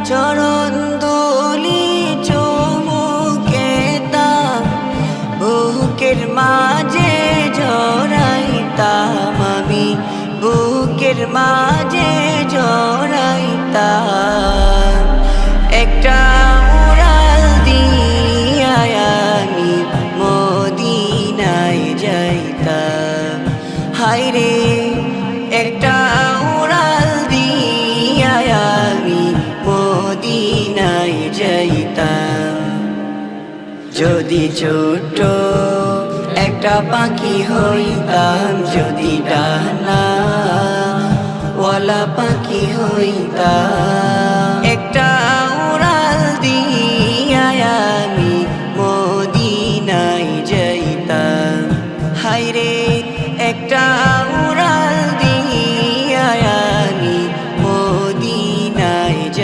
চরণ দুলি চুমুকেতাম, বুকের মাঝে জড়াইতাম আমি, বুকের মাঝে জড়াইতাম। একটা উড়াল দিয়া আমি মদিনায় যাইতাম। হায়রে একটা উড়াল দিয়া আমি মদিনায় যাইতাম। যদি ছোট্ট একটা পাখি হইতাম, যদি ডানা ওয়ালা পাখি হইতাম।